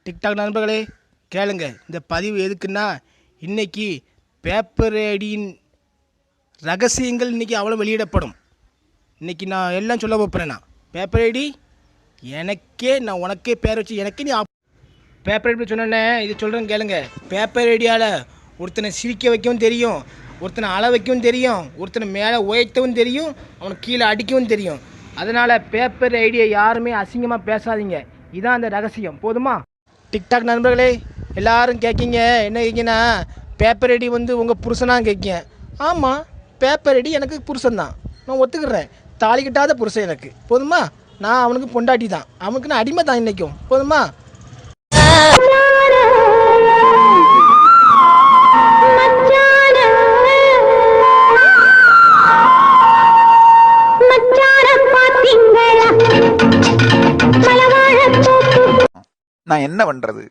TikTok நண்பர்களே கேளுங்க. இந்த பதிவு எதுக்குன்னா, இன்னைக்கு பேப்பர் ஐடியின் ரகசியங்கள் இன்றைக்கி அவ்வளோ வெளியிடப்படும். இன்றைக்கி நான் எல்லாம் சொல்ல போகிறேன். நான் பேப்பர் ஐடி எனக்கே நான் உனக்கே பேர் வச்சு எனக்கே நீ பேப்பர் ஐடி சொன்னேன்னே இது சொல்கிறேன் கேளுங்க. பேப்பர் ஐடியால் ஒருத்தனை சிரிக்க வைக்கவும் தெரியும், ஒருத்தனை அள வைக்கவும் தெரியும், ஒருத்தனை மேலே உயர்த்தவும் தெரியும், அவனை கீழே அடிக்கவும் தெரியும். அதனால் பேப்பர் ஐடியை யாருமே அசிங்கமாக பேசாதீங்க. இதான் அந்த ரகசியம். போதுமா? டிக்டாக் நண்பர்களே எல்லோரும் கேட்கிங்க, என்ன கேட்கிங்கன்னா பேப்பர் ஐடி உங்கள் புருஷனாக கேட்கிங்க. ஆமாம், பேப்பர் ஐடி எனக்கு புருஷன்தான், நான் ஒத்துக்கிறேன். தாலி கட்டாத புருஷன் எனக்கு. போதுமா? நான் அவனுக்கு பொண்டாட்டி தான், அவனுக்கு நான் அடிமை தான் இன்றைக்கும். போதுமா? நான் என்ன பண்றது?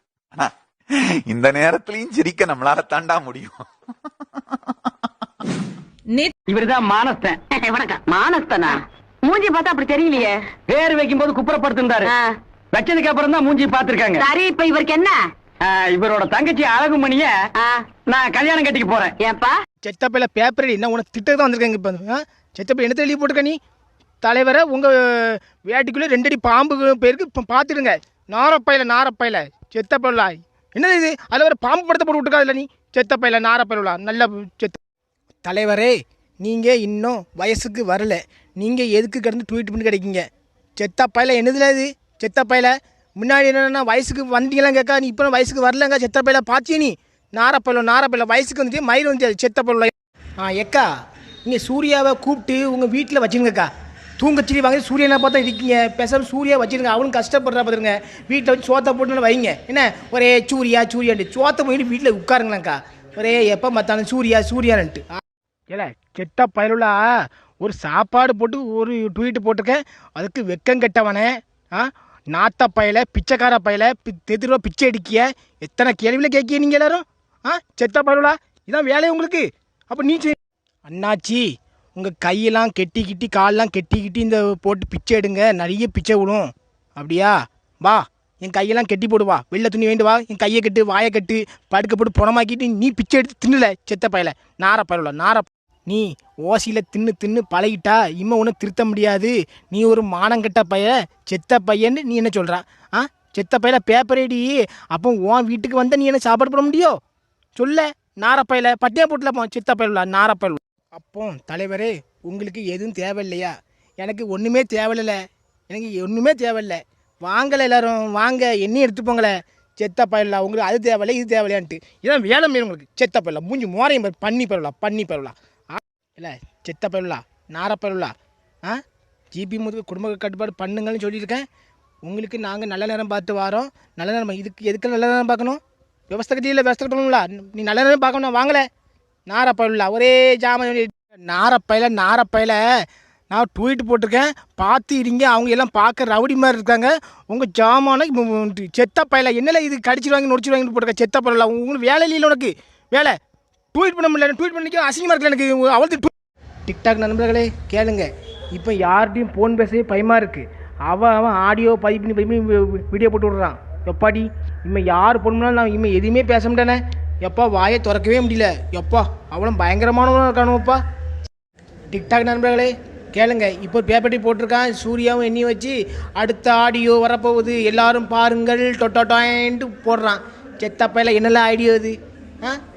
இந்த நேரத்திலையும் சிரிக்க நம்மளால தாண்டா முடியும். இவருதான் மானஸ்தன். வணக்கம். மானஸ்தனா? மூஞ்சி பார்த்தா அப்படி தெரியலையே. பேர் வைக்கும் போது குப்புறப்படுத்திருந்தாரு, வச்சதுக்கு அப்புறம் தான் மூஞ்சி பாத்துருக்காங்க. சரி, இப்ப இவருக்கு என்ன? இவரோட தங்கச்சி அழகுமணிய நான் கல்யாணம் கட்டிக்க போறேன். ஏப்பா செத்தப்பையில பேப்பர் என்ன உனக்கு திட்டத்தான் வந்திருக்காங்க. இப்போ செத்தப்பையில என்ன எழுதி போட்டுக்க? நீ தலைவரை உங்கள் வேட்டிக்குள்ளே 2 அடி பாம்பு பேருக்கு இப்போ பார்த்துடுங்க. நாரப்பையில செத்தப்பையில என்னது இது? அதில் வேறு பாம்பு படத்தை போட்டு விட்டுருக்காதுல்ல நீ. செத்தப்பையில நாரப்பையில நல்ல தலைவரே, நீங்கள் இன்னும் வயசுக்கு வரல. நீங்கள் எதுக்கு கிடந்து ட்வீட் பண்ணி கிடைக்கிங்க? செத்தப்பையில என்னதுல இது? செத்தப்பையில முன்னாடி என்னென்னா வயசுக்கு வந்தீங்களாம் கேட்கா, நீ இப்போ வயசுக்கு வரலங்க. செத்தப்பையில பார்த்தியே நீ? நாரப்பையில வயசுக்கு வந்துட்டு மயில் வந்து செத்தப்பையில. எக்கா, நீங்கள் சூர்யாவை கூப்பிட்டு உங்கள் வீட்டில் வச்சுருங்கக்கா. தூங்கச்சிரி வாங்க சூரியனை பார்த்தா இருக்கீங்க. பேசாமல் சூர்யா வச்சுருங்க. அவனும் கஷ்டப்படுறா பார்த்துருங்க. வீட்டில் வச்சு சோத்தை போட்டு வைங்க. என்ன ஒரே சூர்யான்ட்டு சோத்தை போயிட்டு வீட்டில் உட்காருங்களாங்க்கா. ஒரே எப்போ பார்த்தாலும் சூர்யான்ட்டு. ஏல கெட்ட பயலுலா, ஒரு சாப்பாடு போட்டு ஒரு ட்வீட்டு போட்டிருக்கேன், அதுக்கு வெக்கம் கெட்டவனே. நாத்த பயலை, பிச்சைக்கார பயலை, தெருவா பிச்சை அடிக்கிய எத்தனை கேள்வியில் கேட்கிய நீங்கள் எல்லாரும்? செத்த பயலுலா, இதான் வேலையை உங்களுக்கு. அப்போ நீ அண்ணாச்சி, உங்கள் கையெல்லாம் கெட்டிக்கிட்டி காலெலாம் கெட்டிக்கிட்டி இந்த போட்டு பிச்சை எடுங்க, நிறைய பிச்சை விடும். அப்படியா? வா, என் கையெல்லாம் கெட்டி போடுவா. வெள்ளை துணி வேண்டு வா, என் கையை கட்டு, வாயை கட்டு, படுக்க போட்டு புறமாக்கிட்டு நீ பிச்சை எடுத்து தின்னல. செத்த பயலை, நார நீ ஓசியில் தின்னு பழகிட்டா இம்மை ஒன்றும் திருத்த முடியாது. நீ ஒரு மானங்கெட்ட பைய, செத்த பையன்னு நீ என்ன சொல்கிறா? செத்த பையில பேப்பர் ஐடி. அப்போ உன் வீட்டுக்கு வந்தால் நீ என்ன சாப்பாடு போட முடியோ? சொல்ல நாரப்பையில பட்டியா போட்டலப்போ. செத்த பயிலுலா, நாரப்பயிலுலா. அப்போ தலைவரே, உங்களுக்கு எதுவும் தேவையில்லையா? எனக்கு ஒன்றுமே தேவையில்லை. எனக்கு ஒன்றுமே தேவையில்லை. வாங்கலை எல்லோரும், வாங்க என்னையும் எடுத்துப்போங்களே. செத்த பயிலா, உங்களுக்கு அது தேவையில்லை இது தேவையில்லையான்ட்டு. இதான் வேலை மீன் உங்களுக்கு. செத்த பயிலா, மூஞ்சி மோரையும் பண்ணி பயிலுலா. இல்லை செத்த பயிலுலா, நாரப்பயிலுலா. ஜிபி முதல் குடும்ப கட்டுப்பாடு பண்ணுங்கள்னு சொல்லியிருக்கேன். உங்களுக்கு நாங்கள் நல்ல நேரம் பார்த்து வரோம். நல்ல நேரம் எதுக்கு நல்ல நேரம் பார்க்கணும்? விவசாய கட்டியில் விவசாய கட்டணும்ல. நீ நல்ல நேரம் பார்க்கணும். வாங்கலை நாரப்பயிலுலா, ஒரே ஜாம நாரப்பயில நான் ட்வீட் போட்டிருக்கேன், பார்த்து இருங்க. அவங்க எல்லாம் பார்க்க ரவுடி மாதிரி இருக்காங்க. உங்கள் ஜாமான செத்த பயில என்னல இது கடிச்சிடுவாங்க நொடிச்சிடுவாங்கன்னு போட்டிருக்கேன். செத்த பயில உங்களுக்கு வேலை இல்லை. உனக்கு வேலை ட்வீட் பண்ண முடியல. ட்வீட் பண்ணிக்க அசிங்கமாக இருக்கல எனக்கு. அவளுக்கு டிக்டாக் நண்பர்களே கேளுங்க. இப்போ யார்கிட்டையும் ஃபோன் பேசவே பயமாக இருக்குது. அவன் ஆடியோ பதிவு பண்ணி வீடியோ போட்டு விட்றான். எப்பாடி இம்மை யார் ஃபோன் பண்ணாலும் நான் இம்மை எதுவுமே பேச முடியானே. எப்பா வாயை திறக்கவே முடியல. எப்பா அவளும் பயங்கரமானவனும் இருக்கானுப்பா. டிக்டாக் நண்பர்களே கேளுங்க. இப்போ பேப்பர்ட்டி போட்டிருக்கான், சூர்யாவும் எண்ணி வச்சு அடுத்த ஆடியோ வரப்போகுது, எல்லாரும் பாருங்கள் டொட்டோட்டாயின்ட்டு போடுறான். செத்தப்பையில் என்னெல்லாம் ஐடியோ இது?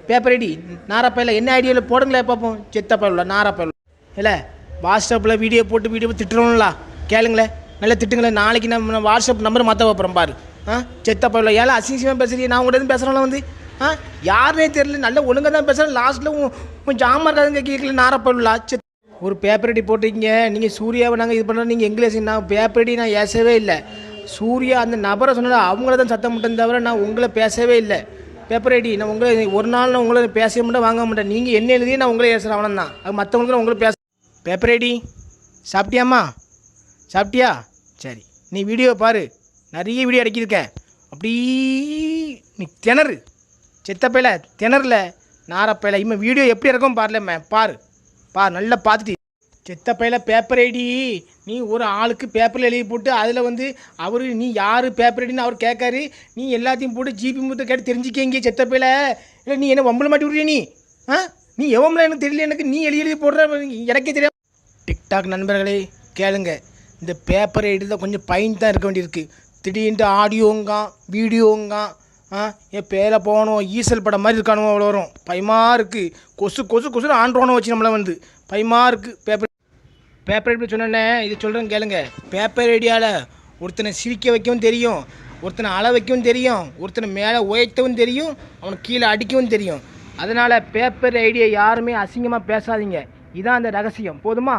பேப்பர் ஐடி நாரப்பையில் என்ன ஐடியோவில் போடுங்களே பார்ப்போம். செத்தப்பையில் நாரப்பையில் இல்லை. வாட்ஸ்அப்பில் வீடியோ போட்டு திட்டுறோம்ல. கேளுங்களேன், நல்லா திட்டுங்களேன். நாளைக்கு நம்ம வாட்ஸ்அப் நம்பர் மாற்ற வைப்போம் பாரு. செத்தப்பையில் ஏழை அசிங்கமாக பேசுறீங்க. நான் உங்கள்கிட்ட பேசுகிறோம்ல யாருனே தெரியல. நல்ல ஒழுங்காக தான் பேசுகிறேன். லாஸ்ட்டில் கொஞ்சம் ஜாமாக இருக்காதுங்க கேட்கல. நாரப்பயிலுலா ஒரு பேப்பர் ஐடி போட்டிருக்கீங்க. நீங்கள் சூர்யாவை நாங்கள் இது பண்ணுறோம், நீங்கள் இங்கிலீஷ். நான் பேப்பர் ஐடி நான் ஏசவே இல்லை. சூர்யா அந்த நபரை சொன்னால் அவங்கள தான் சத்தம் மட்டும் தவிர நான் உங்களை பேசவே இல்லை. பேப்பர் ஐடி நான் உங்களை ஒரு நாள் நான் உங்களை பேச மாட்டேன், வாங்க மாட்டேன். நீங்கள் என்ன எழுதியே நான் உங்களே பேசுகிறேன், அவனை தான். அது மற்றவங்களுக்கு நான் உங்களை பேச. பேப்பர் ஐடி சாப்பிட்டியாம்மா? சாப்பிட்டியா? சரி, நீ வீடியோ பாரு. நிறைய வீடியோ அடக்கியிருக்கேன். அப்படி நீ திணறு. செத்தப்பையில திணறல நாரப்பையில. இம்மா வீடியோ எப்படி இருக்கும் பாருலம்மா, பாரு நல்லா பார்த்துட்டு செத்த பையில பேப்பர் ஐடி நீ ஒரு ஆளுக்கு பேப்பரில் எழுதி போட்டு அதில் வந்து அவர் நீ யார் பேப்பர் ஐடின்னு அவர் கேட்காரு, நீ எல்லாத்தையும் போட்டு ஜிபி மூத்த கேட்டு தெரிஞ்சுக்கங்க செத்த பையில. இல்லை நீ என்ன வம்பளை மாட்டி விட்றிய நீ? நீ எவம்ல எனக்கு தெரியல, எனக்கு நீ எழுதி போடுற எனக்கே தெரியாது. டிக்டாக் நண்பர்களே கேளுங்க, இந்த பேப்பர் ஐடியில் கொஞ்சம் பயன் தான் இருக்க வேண்டியிருக்கு. திடீர்னு ஆடியோங்க வீடியோங்க என் பேரை போகணும் ஈசல் படம் மாதிரி இருக்கானோ அவ்வளோ வரும். பயமாக இருக்குது. கொசு ஆண்ட்ரோனை வச்சு நம்மளை வந்து பயமாக இருக்குது. பேப்பர் ஐடி சொன்னேன்னே இது சொல்கிறேன் கேளுங்க. பேப்பர் ஐடியாவில் ஒருத்தனை சிரிக்க வைக்கவும் தெரியும், ஒருத்தனை அள வைக்கவும் தெரியும், ஒருத்தனை மேலே உயர்த்தவும் தெரியும், அவனை கீழே அடிக்கவும் தெரியும். அதனால் பேப்பர் ஐடியா யாருமே அசிங்கமாக பேசாதீங்க. இதான் அந்த ரகசியம். போதுமா?